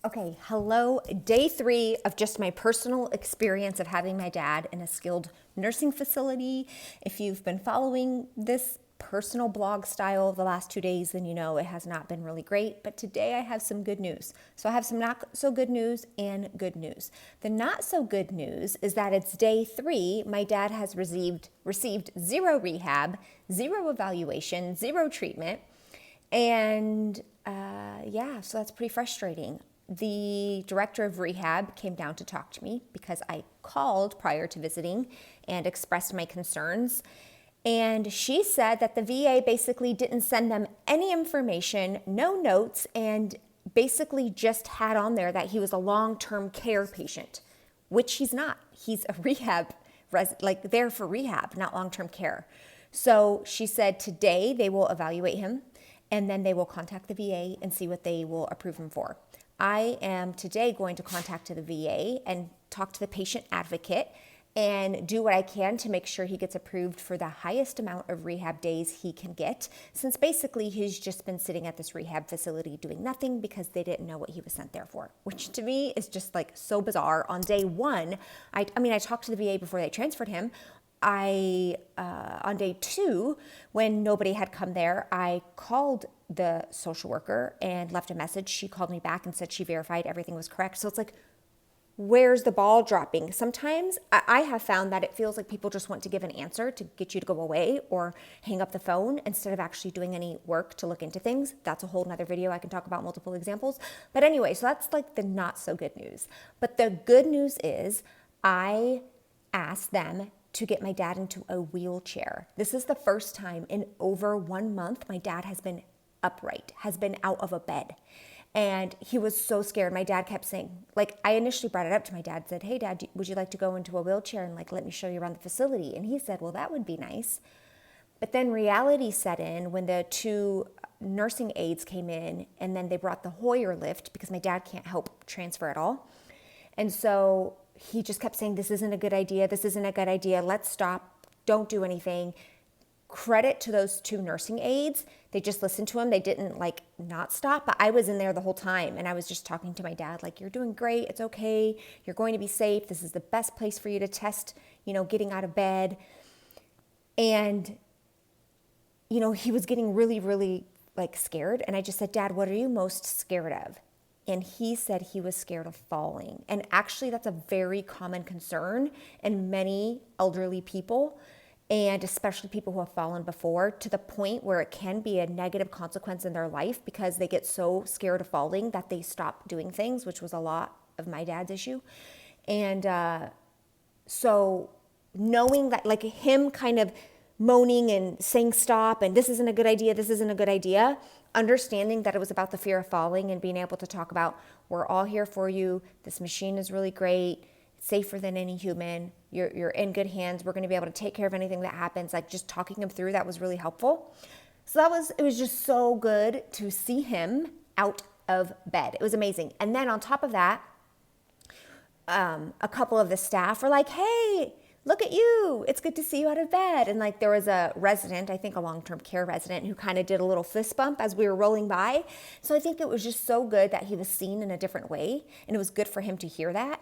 Okay, hello. Day 3 of just my personal experience of having my dad in a skilled nursing facility. If you've been following this personal blog style the last 2 days, then you know it has not been really great. But today I have some good news. So I have some not so good news and good news. The not so good news is that it's day 3. My dad has received 0 rehab, 0 evaluation, 0 treatment. And so that's pretty frustrating. The director of rehab came down to talk to me because I called prior to visiting and expressed my concerns. And she said that the VA basically didn't send them any information, no notes, and basically just had on there that he was a long-term care patient, which he's not. He's a rehab, there for rehab, not long-term care. So she said today they will evaluate him and then they will contact the VA and see what they will approve him for. I am today going to contact the VA and talk to the patient advocate and do what I can to make sure he gets approved for the highest amount of rehab days he can get, since basically he's just been sitting at this rehab facility doing nothing because they didn't know what he was sent there for, which to me is just like so bizarre. On day 1, I talked to the VA before they transferred him. On day 2, when nobody had come there, I called the social worker and left a message. She called me back and said she verified everything was correct. So it's like, where's the ball dropping? Sometimes I have found that it feels like people just want to give an answer to get you to go away or hang up the phone instead of actually doing any work to look into things. That's a whole nother video. I can talk about multiple examples. But anyway, so that's like the not so good news. But the good news is I asked them to get my dad into a wheelchair. This is the first time in over 1 month my dad has been upright, has been out of a bed. And he was so scared. My dad kept saying, I initially brought it up to my dad, said, hey dad, would you like to go into a wheelchair and let me show you around the facility? And he said, well, that would be nice. But then reality set in when the 2 nursing aides came in and then they brought the Hoyer lift because my dad can't help transfer at all. And so he just kept saying, this isn't a good idea. This isn't a good idea. Let's stop. Don't do anything. Credit to those 2 nursing aides. They just listened to him. They didn't not stop, but I was in there the whole time and I was just talking to my dad, you're doing great. It's okay. You're going to be safe. This is the best place for you to test, getting out of bed. And, he was getting really, really scared. And I just said, Dad, what are you most scared of? And he said he was scared of falling. And actually that's a very common concern in many elderly people, and especially people who have fallen before, to the point where it can be a negative consequence in their life because they get so scared of falling that they stop doing things, which was a lot of my dad's issue. And so knowing that, him kind of moaning and saying stop and this isn't a good idea, understanding that it was about the fear of falling and being able to talk about, we're all here for you. This machine is really great. It's safer than any human. You're in good hands. We're going to be able to take care of anything that happens. Just talking him through that was really helpful. So it was just so good to see him out of bed. It was amazing. And then on top of that, a couple of the staff were like, hey, look at you. It's good to see you out of bed. And there was a resident, I think a long-term care resident, who kind of did a little fist bump as we were rolling by. So I think it was just so good that he was seen in a different way. And it was good for him to hear that.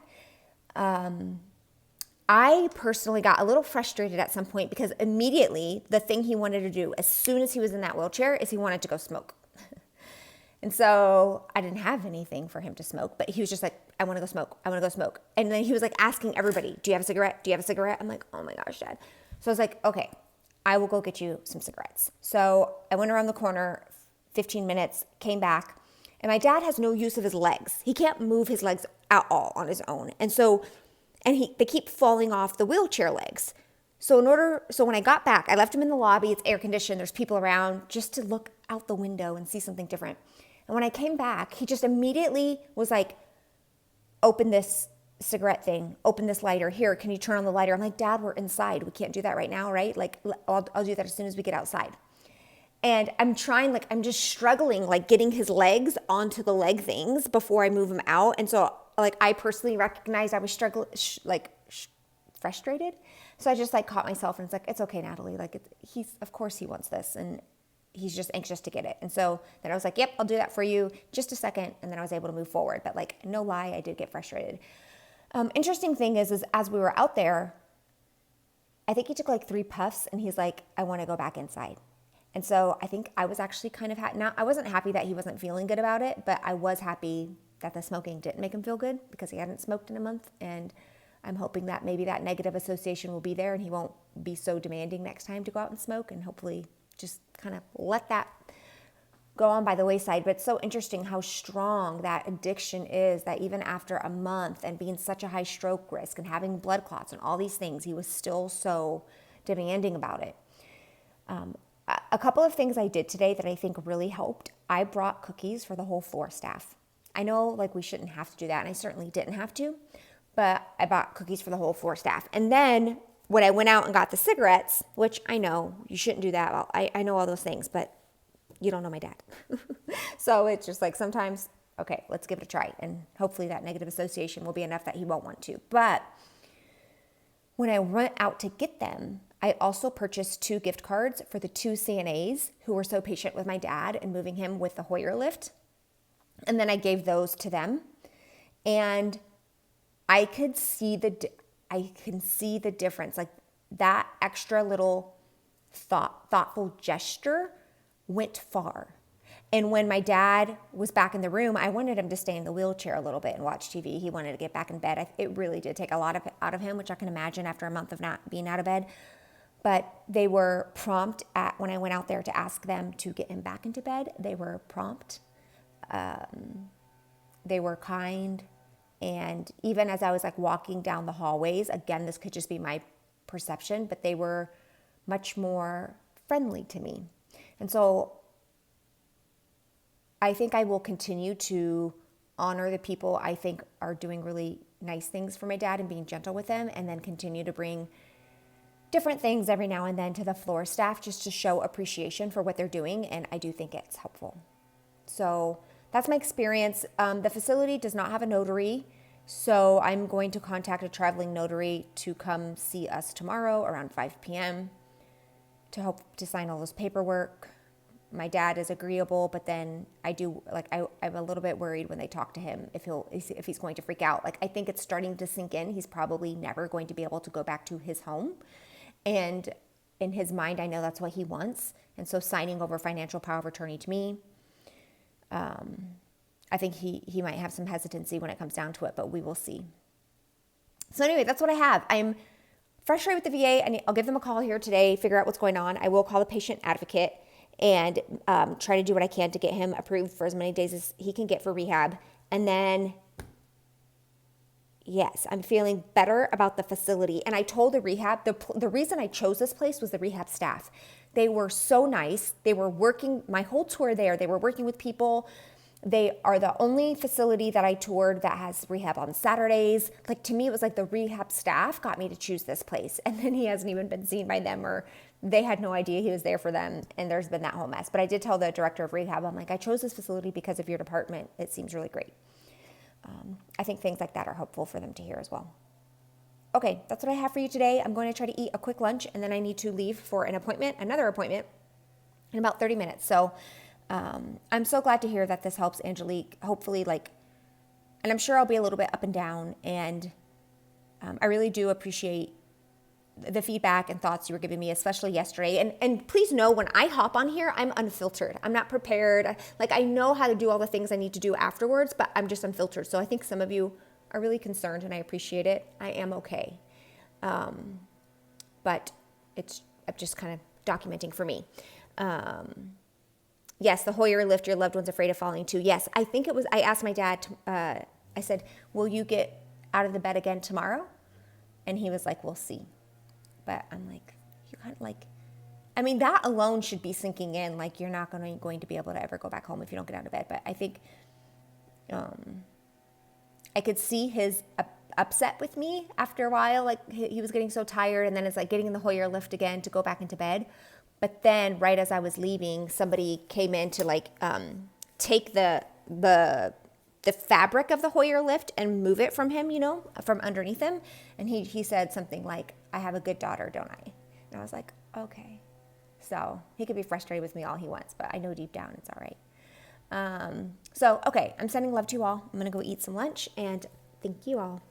I personally got a little frustrated at some point because immediately the thing he wanted to do as soon as he was in that wheelchair is he wanted to go smoke. And so I didn't have anything for him to smoke, but he was just like, I want to go smoke. I want to go smoke. And then he was asking everybody, do you have a cigarette? Do you have a cigarette? I'm like, oh my gosh, Dad. So I was like, okay, I will go get you some cigarettes. So I went around the corner, 15 minutes, came back, and my dad has no use of his legs. He can't move his legs at all on his own. And so, they keep falling off the wheelchair legs. So when I got back, I left him in the lobby. It's air conditioned. There's people around, just to look out the window and see something different. And when I came back, he just immediately was like, open this cigarette thing, open this lighter. Here, can you turn on the lighter? I'm like, Dad, we're inside. We can't do that right now, right? I'll do that as soon as we get outside. And I'm just struggling, getting his legs onto the leg things before I move him out. And so, I personally recognized I was frustrated. So I just caught myself and it's okay, Natali, of course he wants this. And he's just anxious to get it. And so then I was like, yep, I'll do that for you. Just a second. And then I was able to move forward. But like, no lie, I did get frustrated. Interesting thing is as we were out there, I think he took like 3 puffs and he's like, I want to go back inside. And so I think I was actually kind of, I wasn't happy that he wasn't feeling good about it, but I was happy that the smoking didn't make him feel good because he hadn't smoked in a month. And I'm hoping that maybe that negative association will be there and he won't be so demanding next time to go out and smoke, and hopefully just kind of let that go on by the wayside. But it's so interesting how strong that addiction is, that even after a month and being such a high stroke risk and having blood clots and all these things, he was still so demanding about it. A couple of things I did today that I think really helped. I brought cookies for the whole floor staff. I know like we shouldn't have to do that, and I certainly didn't have to, but I bought cookies for the whole floor staff. And then when I went out and got the cigarettes, which I know you shouldn't do that. I know all those things, but you don't know my dad. So it's just like sometimes, okay, let's give it a try. And hopefully that negative association will be enough that he won't want to. But when I went out to get them, I also purchased 2 gift cards for the 2 CNAs who were so patient with my dad and moving him with the Hoyer lift. And then I gave those to them. And I can see the difference. Like that extra little thoughtful gesture went far. And when my dad was back in the room, I wanted him to stay in the wheelchair a little bit and watch TV. He wanted to get back in bed. It really did take a lot out of him, which I can imagine after a month of not being out of bed. But they were prompt when I went out there to ask them to get him back into bed. They were prompt. They were kind. And even as I was like walking down the hallways, again, this could just be my perception, but they were much more friendly to me. And so I think I will continue to honor the people I think are doing really nice things for my dad and being gentle with them, and then continue to bring different things every now and then to the floor staff just to show appreciation for what they're doing. And I do think it's helpful. So that's my experience. The facility does not have a notary, so I'm going to contact a traveling notary to come see us tomorrow around 5 p.m. to hope to sign all this paperwork. My dad is agreeable, but then I'm a little bit worried when they talk to him if he's going to freak out. Like, I think it's starting to sink in. He's probably never going to be able to go back to his home. And in his mind, I know that's what he wants. And so signing over financial power of attorney to me, I think he might have some hesitancy when it comes down to it, but we will see. So anyway, that's what I have. I'm frustrated with the VA, and I'll give them a call here today, figure out what's going on. I will call the patient advocate and try to do what I can to get him approved for as many days as he can get for rehab. And then, yes, I'm feeling better about the facility. And I told the rehab, the reason I chose this place was the rehab staff. They were so nice. They were working my whole tour there. They were working with people. They are the only facility that I toured that has rehab on Saturdays. Like, to me, it was like the rehab staff got me to choose this place. And then he hasn't even been seen by them, or they had no idea he was there for them. And there's been that whole mess. But I did tell the director of rehab, I'm like, I chose this facility because of your department. It seems really great. I think things like that are helpful for them to hear as well. Okay, that's what I have for you today. I'm going to try to eat a quick lunch, and then I need to leave for another appointment in about 30 minutes. So I'm so glad to hear that this helps Angelique. Hopefully, and I'm sure I'll be a little bit up and down, and I really do appreciate the feedback and thoughts you were giving me, especially yesterday. And please know, when I hop on here, I'm unfiltered. I'm not prepared. I know how to do all the things I need to do afterwards, but I'm just unfiltered. So I think some of you are really concerned, and I appreciate it. I am okay. But I'm just kind of documenting for me. Yes, the Hoyer lift, your loved one's afraid of falling too. Yes, I think it was, I asked my dad, I said, will you get out of the bed again tomorrow? And he was like, we'll see. But I'm like, you kind of that alone should be sinking in. Like, you're not going to be able to ever go back home if you don't get out of bed. But I think I could see his upset with me after a while. Like, he was getting so tired, and then it's like getting in the Hoyer lift again to go back into bed. But then right as I was leaving, somebody came in to take the fabric of the Hoyer lift and move it from him, from underneath him. And he said something like, I have a good daughter, don't I? And I was like, okay. So he could be frustrated with me all he wants, but I know deep down it's all right. So, okay, I'm sending love to you all. I'm going to go eat some lunch, and thank you all.